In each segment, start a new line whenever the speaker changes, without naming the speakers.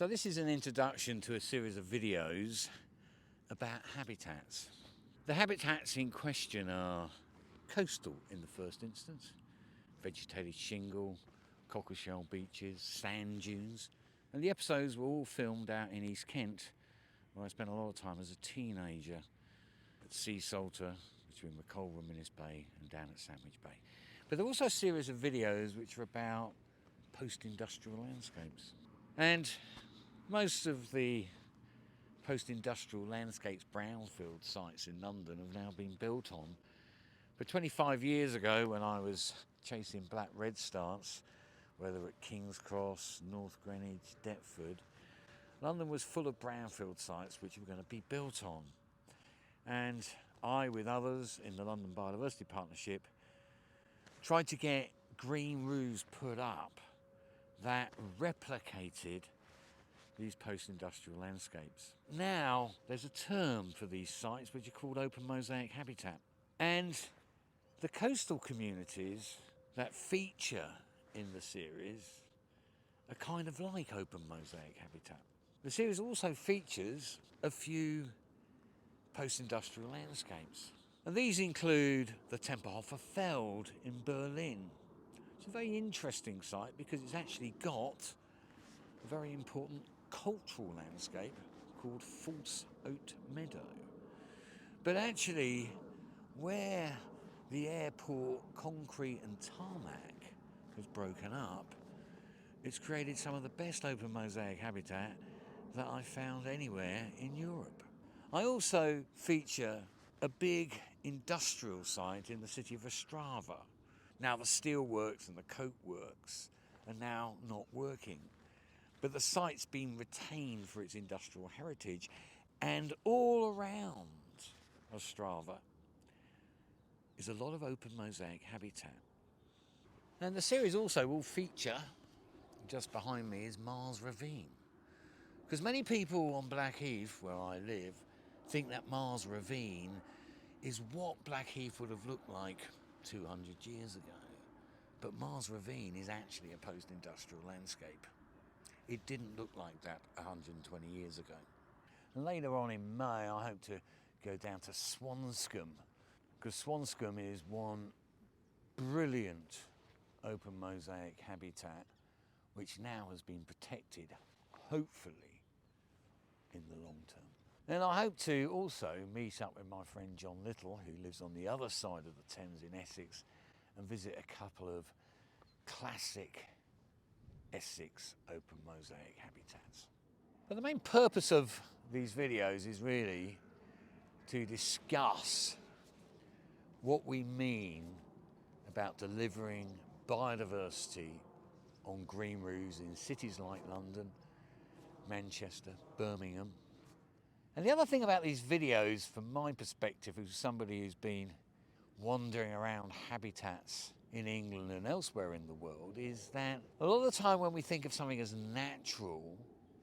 So this is an introduction to a series of videos about habitats. The habitats in question are coastal in the first instance, vegetated shingle, cockleshell beaches, sand dunes, and the episodes were all filmed out in East Kent, where I spent a lot of time as a teenager at Seasalter, between McColl and Minnis Bay and down at Sandwich Bay. But there are also a series of videos which are about post-industrial landscapes. And most of the post-industrial landscapes, brownfield sites in London, have now been built on. But 25 years ago, when I was chasing black redstarts, whether at King's Cross, North Greenwich, Deptford, London was full of brownfield sites which were going to be built on. And I, with others in the London Biodiversity Partnership, tried to get green roofs put up that replicated these post-industrial landscapes. Now, there's a term for these sites which are called open-mosaic habitat. And the coastal communities that feature in the series are kind of like open-mosaic habitat. The series also features a few post-industrial landscapes. And these include the Tempelhofer Feld in Berlin. It's a very interesting site because it's actually got a very important cultural landscape called False Oat Meadow. But actually, where the airport concrete and tarmac has broken up, it's created some of the best open mosaic habitat that I've found anywhere in Europe. I also feature a big industrial site in the city of Ostrava. Now the steelworks and the coke works are now not working, but the site's been retained for its industrial heritage, and all around Ostrava is a lot of open mosaic habitat. And the series also will feature, just behind me is Mars Ravine, because many people on Blackheath, where I live, think that Mars Ravine is what Blackheath would have looked like 200 years ago. But Mars Ravine is actually a post-industrial landscape. It didn't look like that 120 years ago. And later on in May, I hope to go down to Swanscombe, because Swanscombe is one brilliant open mosaic habitat which now has been protected, hopefully, in the long term. And I hope to also meet up with my friend John Little, who lives on the other side of the Thames in Essex, and visit a couple of classic Essex open mosaic habitats. But the main purpose of these videos is really to discuss what we mean about delivering biodiversity on green roofs in cities like London, Manchester, Birmingham. And the other thing about these videos, from my perspective, as somebody who's been wandering around habitats in England and elsewhere in the world, is that a lot of the time when we think of something as natural,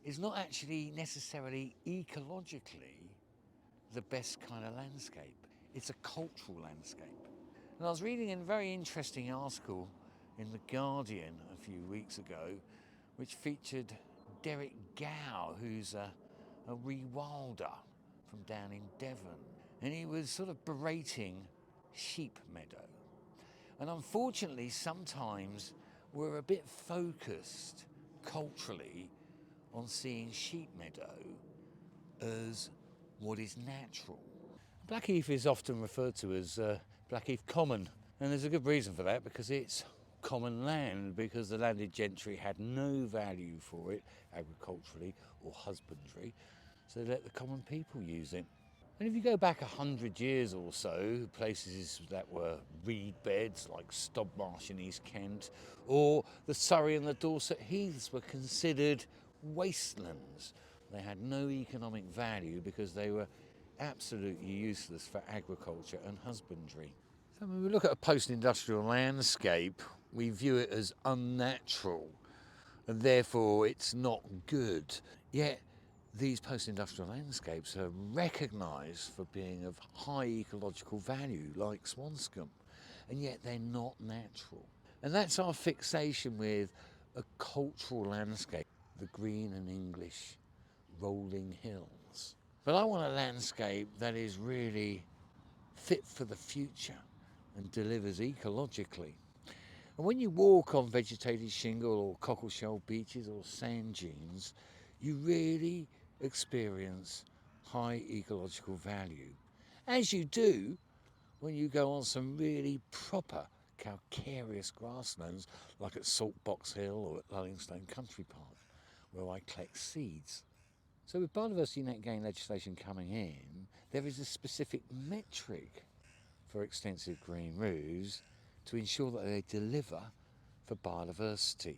it's not actually necessarily ecologically the best kind of landscape. It's a cultural landscape. And I was reading a very interesting article in The Guardian a few weeks ago, which featured Derek Gow, who's a rewilder from down in Devon. And he was sort of berating sheep meadow. And unfortunately, sometimes we're a bit focused culturally on seeing sheep meadow as what is natural. Blackheath is often referred to as Blackheath Common, and there's a good reason for that, because it's common land, because the landed gentry had no value for it agriculturally or husbandry, so they let the common people use it. And if you go back 100 years or so, places that were reed beds like Stobmarsh in East Kent, or the Surrey and the Dorset Heaths, were considered wastelands. They had no economic value because they were absolutely useless for agriculture and husbandry. So when we look at a post-industrial landscape, we view it as unnatural, and therefore it's not good. Yet these post-industrial landscapes are recognised for being of high ecological value, like Swanscombe, and yet they're not natural. And that's our fixation with a cultural landscape. the green and English rolling hills. But I want a landscape that is really fit for the future and delivers ecologically. And when you walk on vegetated shingle or cockleshell beaches or sand dunes, you really experience high ecological value, as you do when you go on some really proper calcareous grasslands like at Saltbox Hill or at Lullingstone Country Park, where I collect seeds. So with biodiversity net gain legislation coming in, there is a specific metric for extensive green roofs to ensure that they deliver for biodiversity.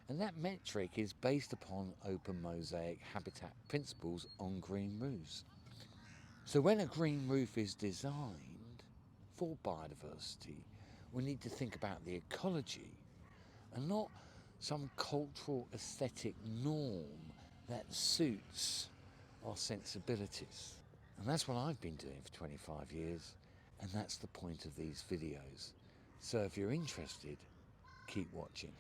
And that metric is based upon open-mosaic habitat principles on green roofs. So when a green roof is designed for biodiversity, we need to think about the ecology and not some cultural aesthetic norm that suits our sensibilities. And that's what I've been doing for 25 years, and that's the point of these videos. So if you're interested, keep watching.